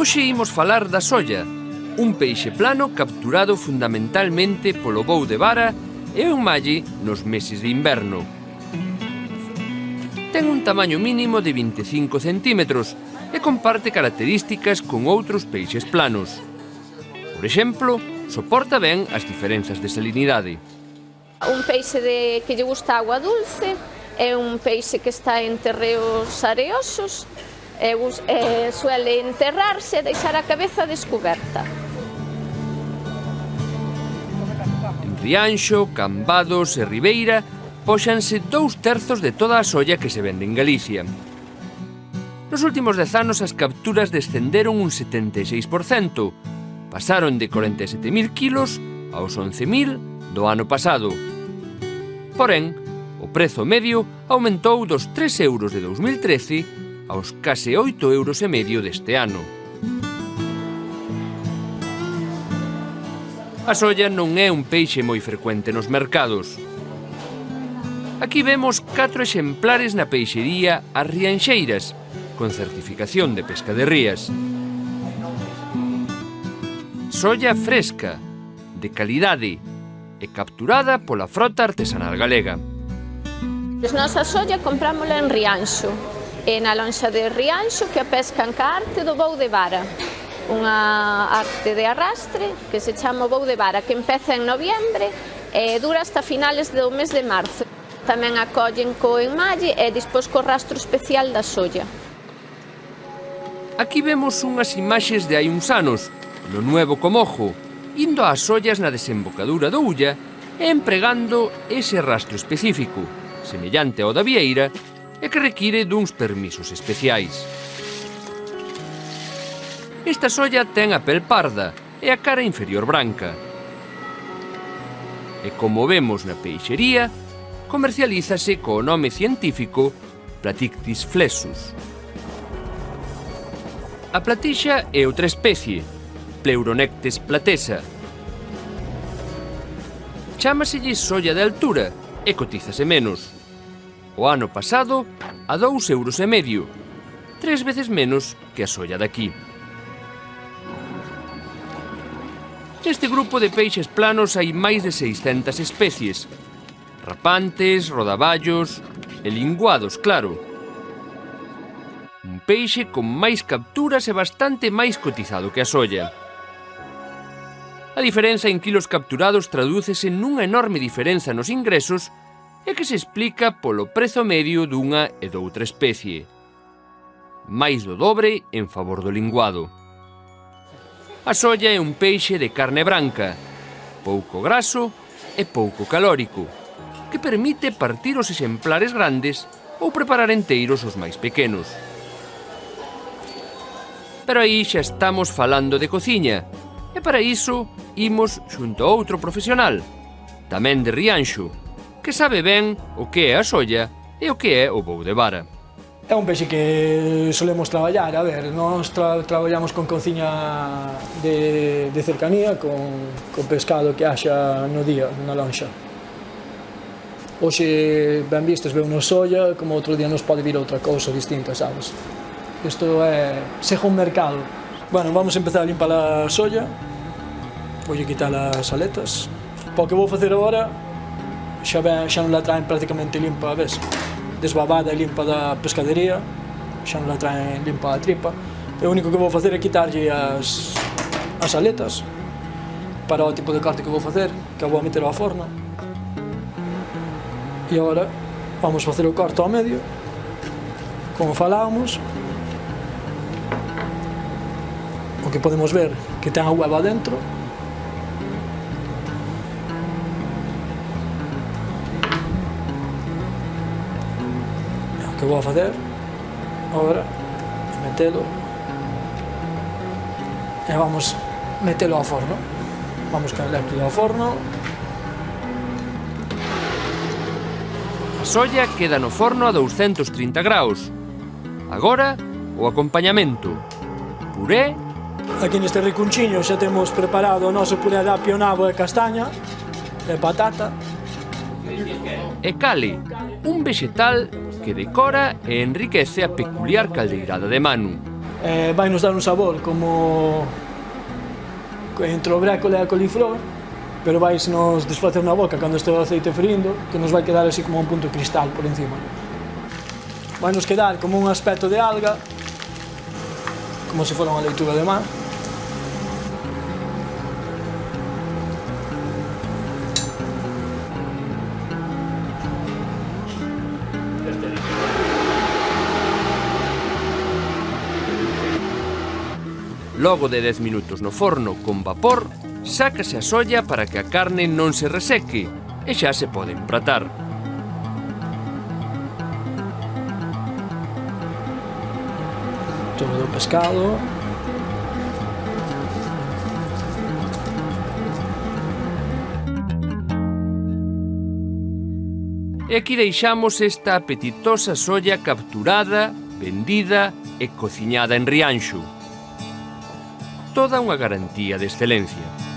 Hoxe imos falar da solla, un peixe plano capturado fundamentalmente polo bou de vara e o enmalle nos meses de inverno. Ten un tamaño mínimo de 25 centímetros e comparte características con outros peixes planos. Por exemplo, soporta ben as diferenzas de salinidade. Un peixe que lle gusta a agua dulce, é un peixe que está en terreos areosos e suele enterrarse e deixar a cabeza descuberta. En Rianxo, Cambados e Ribeira póxanse 2/3 de toda a solla que se vende en Galicia. Nos últimos 10 anos as capturas descenderon un 76%, pasaron de 47.000 kilos aos 11.000 do ano pasado. Porén, o prezo medio aumentou dos 3 euros de 2013 aos case 8,5 euros deste ano. A solla non é un peixe moi frecuente nos mercados. Aquí vemos 4 exemplares na peixería As Rianxeiras, con certificación de pesca de rías. Solla fresca, de calidade e capturada pola frota artesanal galega. A nosa solla comprámola en Rianxo, e na lonxa de Rianxo que a pescan ca arte do bou de vara. Unha arte de arrastre que se chama bou de vara, que empeza en noviembre e dura hasta finales do mes de marzo. Tamén acollen co enmalle e despois co rastro especial da solla. Aquí vemos unhas imaxes de hai uns anos, no Nuevo Comojo, indo ás sollas na desembocadura do Ulla e empregando ese rastro específico, semellante ao da vieira, e que require duns permisos especiais. Esta solla ten a pel parda e a cara inferior branca. E como vemos na peixería, comercialízase co nome científico Platictis flexus. A platixa é outra especie, Pleuronectes platesa. Chámaselle solla de altura e cotízase menos. O ano pasado, a 2,5 euros, 3 veces menos que a solla daqui. Neste grupo de peixes planos hai máis de 600 especies, rapantes, rodaballos e linguados, claro. Un peixe con máis capturas e bastante máis cotizado que a solla. A diferenza en kilos capturados tradúcese nunha enorme diferenza nos ingresos e que se explica polo prezo medio dunha e doutra especie. Máis do dobre en favor do linguado. A solla é un peixe de carne branca, pouco graso e pouco calórico, que permite partir os exemplares grandes ou preparar enteiros os máis pequenos. Pero aí xa estamos falando de cociña, e para iso imos xunto a outro profesional, tamén de Rianxo, que sabe ben o que é a solla e o que é o bou de vara. É un peixe que solemos traballar, a ver, nós traballamos con cociña de cercanía, con pescado que haxa no día, na lonxa. Hoxe, ben vistes, veu nos solla, como outro día nos pode vir outra cousa distinta, sabes? Isto é, seja un mercado. Bueno, vamos a empezar a limpar a solla, voulle quitar as aletas. Para o que vou facer agora, xa non la traen prácticamente limpa, ves? Desbabada e limpa da pescadería, xa non la traen limpa a tripa. E o único que vou facer é quitarlle as aletas para o tipo de corte que vou facer, que vou meter ao forno. E agora vamos facer o corte ao medio, como falábamos. O que podemos ver que ten a hueva dentro. Que vou a facer agora metelo e vamos metelo ao forno. Vamos caer aquí ao forno. A solla queda no forno a 230 graus. Agora, o acompañamento. Puré. Aquí neste ricunchiño xa temos preparado o noso puré de apio, nabo e castaña e patata. E cale, un vexetal que decora e enriquece a peculiar caldeirada de Manu. vai nos dar un sabor como entre o brécole e a coliflor, pero vai nos desfacer na boca cando este o aceite frindo, que nos vai quedar así como un punto cristal por encima. Vai nos quedar como un aspecto de alga, como se fora unha leituga de mar. Logo de 10 minutos no forno con vapor, sácase a solla para que a carne non se reseque e xa se pode empratar. Todo o pescado. E aquí deixamos esta apetitosa solla capturada, vendida e cociñada en Rianxo. Toda unha garantía de excelencia.